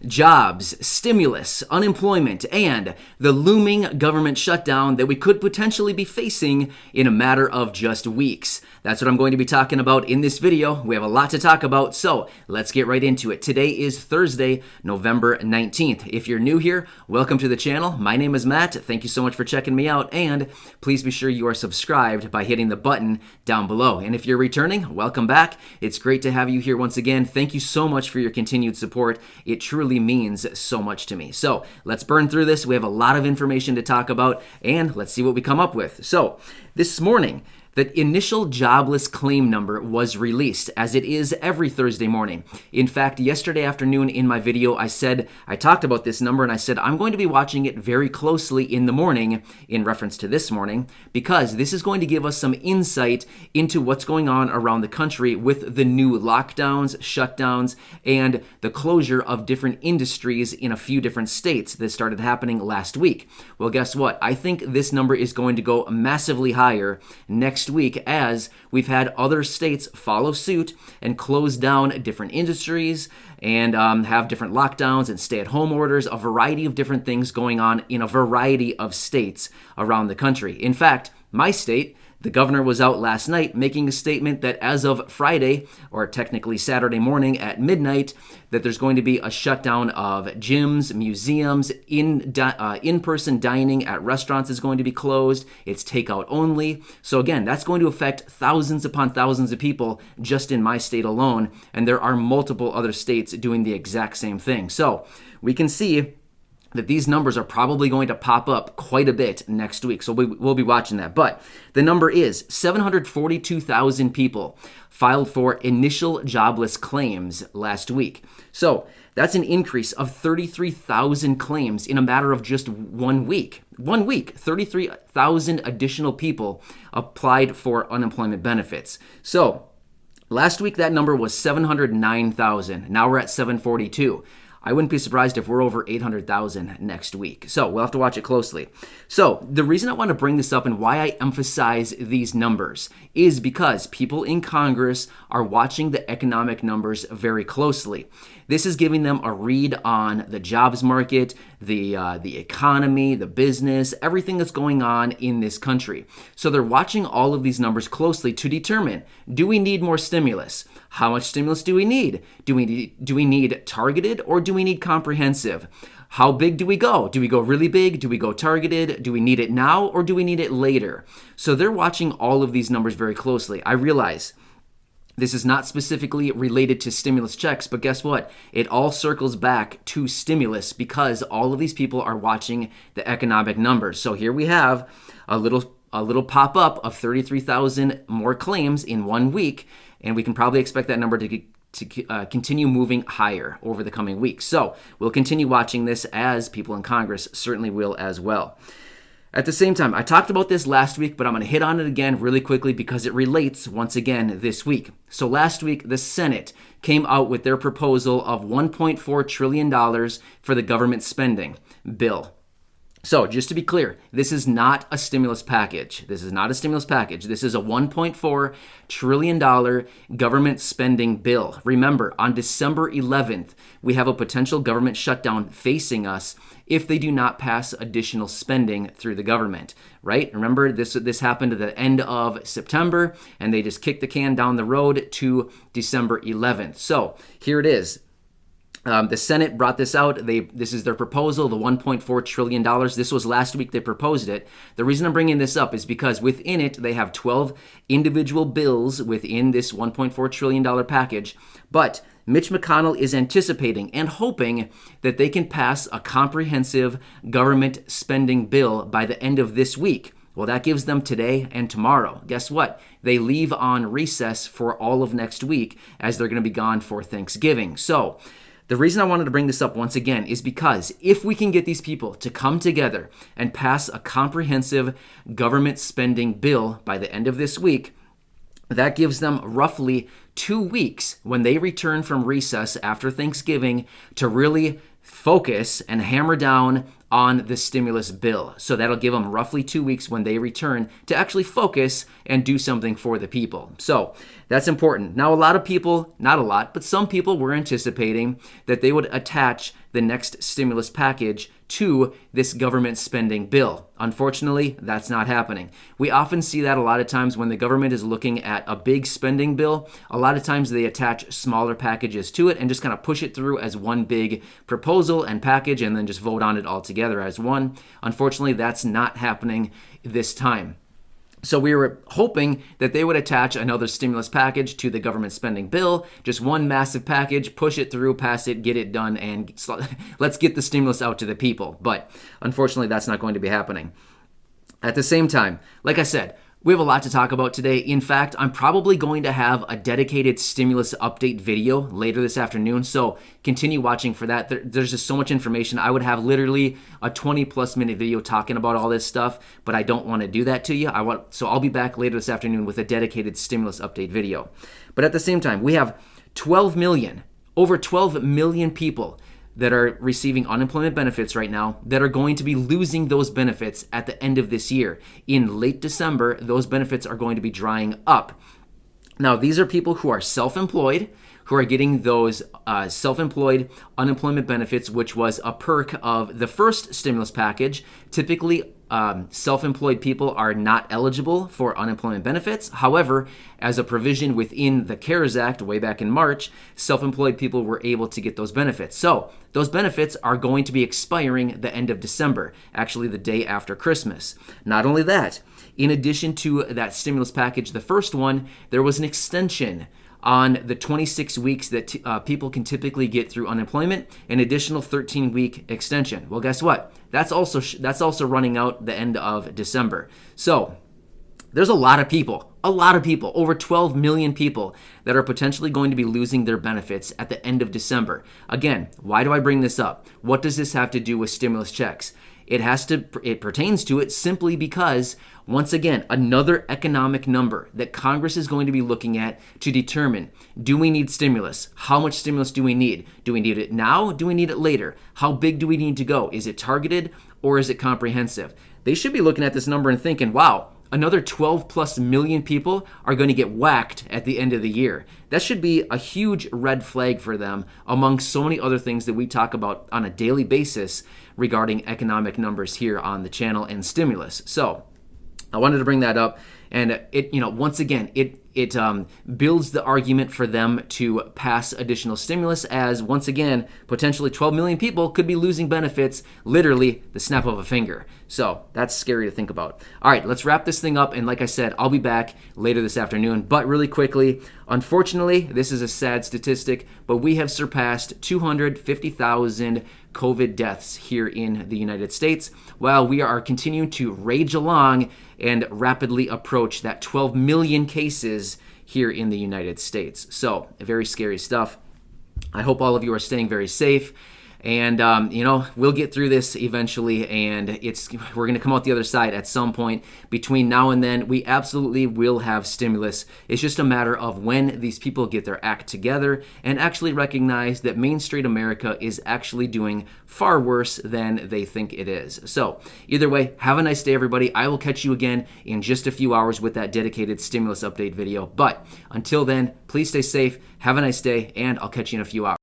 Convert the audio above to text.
jobs, stimulus, unemployment, and the looming government shutdown that we could potentially be facing in a matter of just weeks. That's what I'm going to be talking about in this video. We have a lot to talk about, so let's get right into it. Today is Thursday, November 19th. If you're new here, welcome to the channel. My name is Matt. Thank you so much for checking me out, and please be sure you are subscribed by hitting the button down below. And if you're returning, welcome back. It's great to have you here once again. Thank you so much for your continued support. It truly means so much to me. So let's burn through this. We have a lot of information to talk about, and let's see what we come up with. So this morning, the initial jobless claim number was released, as it is every Thursday morning. In fact, yesterday afternoon in my video, I talked about this number, and I said I'm going to be watching it very closely in the morning, in reference to this morning, because this is going to give us some insight into what's going on around the country with the new lockdowns, shutdowns, and the closure of different industries in a few different states that started happening last week. Well, guess what? I think this number is going to go massively higher next week, as we've had other states follow suit and close down different industries and have different lockdowns and stay-at-home orders, a variety of different things going on in a variety of states around the country. In fact, my state, the governor was out last night making a statement that as of Friday, or technically Saturday morning at midnight, that there's going to be a shutdown of gyms, museums, in-person dining at restaurants is going to be closed. It's takeout only. So again, that's going to affect thousands upon thousands of people just in my state alone, and there are multiple other states doing the exact same thing. So we can see that these numbers are probably going to pop up quite a bit next week. So we'll be watching that. But the number is 742,000 people filed for initial jobless claims last week. So that's an increase of 33,000 claims in a matter of just 1 week. 1 week, 33,000 additional people applied for unemployment benefits. So last week that number was 709,000. Now we're at 742. I wouldn't be surprised if we're over 800,000 next week. So we'll have to watch it closely. So the reason I want to bring this up and why I emphasize these numbers is because people in Congress are watching the economic numbers very closely. This is giving them a read on the jobs market, the economy, the business, everything that's going on in this country. So they're watching all of these numbers closely to determine, do we need more stimulus? How much stimulus do we need? Do we need targeted, or do we need comprehensive? How big do we go? Do we go really big? Do we go targeted? Do we need it now, or do we need it later? So they're watching all of these numbers very closely. I realize this is not specifically related to stimulus checks, but guess what? It all circles back to stimulus because all of these people are watching the economic numbers. So here we have a little pop-up of 33,000 more claims in 1 week, and we can probably expect that number to continue moving higher over the coming weeks. So we'll continue watching this, as people in Congress certainly will as well. At the same time, I talked about this last week, but I'm going to hit on it again really quickly because it relates once again this week. So last week, the Senate came out with their proposal of $1.4 trillion for the government spending bill. So just to be clear, this is not a stimulus package. This is not a stimulus package. This is a $1.4 trillion government spending bill. Remember, on December 11th, we have a potential government shutdown facing us if they do not pass additional spending through the government, right? Remember, this happened at the end of September, and they just kicked the can down the road to December 11th. So here it is. The Senate brought this out. This is their proposal, the $1.4 trillion. This was last week they proposed it. The reason I'm bringing this up is because within it, they have 12 individual bills within this $1.4 trillion package. But Mitch McConnell is anticipating and hoping that they can pass a comprehensive government spending bill by the end of this week. Well, that gives them today and tomorrow. Guess what? They leave on recess for all of next week, as they're going to be gone for Thanksgiving. So the reason I wanted to bring this up once again is because if we can get these people to come together and pass a comprehensive government spending bill by the end of this week, that gives them roughly 2 weeks when they return from recess after Thanksgiving to really focus and hammer down on the stimulus bill. So that'll give them roughly 2 weeks when they return to actually focus and do something for the people. So that's important. Now, a lot of people, not a lot, but some people were anticipating that they would attach the next stimulus package to this government spending bill. Unfortunately, that's not happening. We often see that a lot of times when the government is looking at a big spending bill. A lot of times they attach smaller packages to it and just kind of push it through as one big proposal and package and then just vote on it all together as one. Unfortunately, that's not happening this time. So we were hoping that they would attach another stimulus package to the government spending bill, just one massive package, push it through, pass it, get it done, and let's get the stimulus out to the people. But unfortunately, that's not going to be happening. At the same time, like I said, we have a lot to talk about today. In fact, I'm probably going to have a dedicated stimulus update video later this afternoon, so continue watching for that. There's just so much information. I would have literally a 20-plus minute video talking about all this stuff, but I don't want to do that to you. So I'll be back later this afternoon with a dedicated stimulus update video. But at the same time, we have over 12 million people that are receiving unemployment benefits right now that are going to be losing those benefits at the end of this year. In late December, those benefits are going to be drying up. Now, these are people who are self-employed, who are getting those self-employed unemployment benefits, which was a perk of the first stimulus package. Typically, self-employed people are not eligible for unemployment benefits. However, as a provision within the CARES Act way back in March, self-employed people were able to get those benefits. So those benefits are going to be expiring the end of December, actually the day after Christmas. Not only that, in addition to that stimulus package, the first one, there was an extension on the 26 weeks that people can typically get through unemployment, an additional 13-week extension. Well, guess what? That's also running out the end of December. So there's a lot of people, over 12 million people that are potentially going to be losing their benefits at the end of December. Again, why do I bring this up? What does this have to do with stimulus checks? It pertains to it simply because, once again, another economic number that Congress is going to be looking at to determine, do we need stimulus? How much stimulus do we need? Do we need it now? Do we need it later? How big do we need to go? Is it targeted or is it comprehensive? They should be looking at this number and thinking, wow, another 12 plus million people are going to get whacked at the end of the year. That should be a huge red flag for them among so many other things that we talk about on a daily basis regarding economic numbers here on the channel and stimulus. So I wanted to bring that up, and once again, it builds the argument for them to pass additional stimulus, as once again, potentially 12 million people could be losing benefits literally the snap of a finger. So that's scary to think about. All right, let's wrap this thing up. And like I said, I'll be back later this afternoon. But really quickly, unfortunately, this is a sad statistic, but we have surpassed 250,000 COVID deaths here in the United States, while we are continuing to rage along and rapidly approach that 12 million cases here in the United States. So very scary stuff. I hope all of you are staying very safe. And, we'll get through this eventually, and we're going to come out the other side at some point. Between now and then, we absolutely will have stimulus. It's just a matter of when these people get their act together and actually recognize that Main Street America is actually doing far worse than they think it is. So either way, have a nice day, everybody. I will catch you again in just a few hours with that dedicated stimulus update video. But until then, please stay safe, have a nice day, and I'll catch you in a few hours.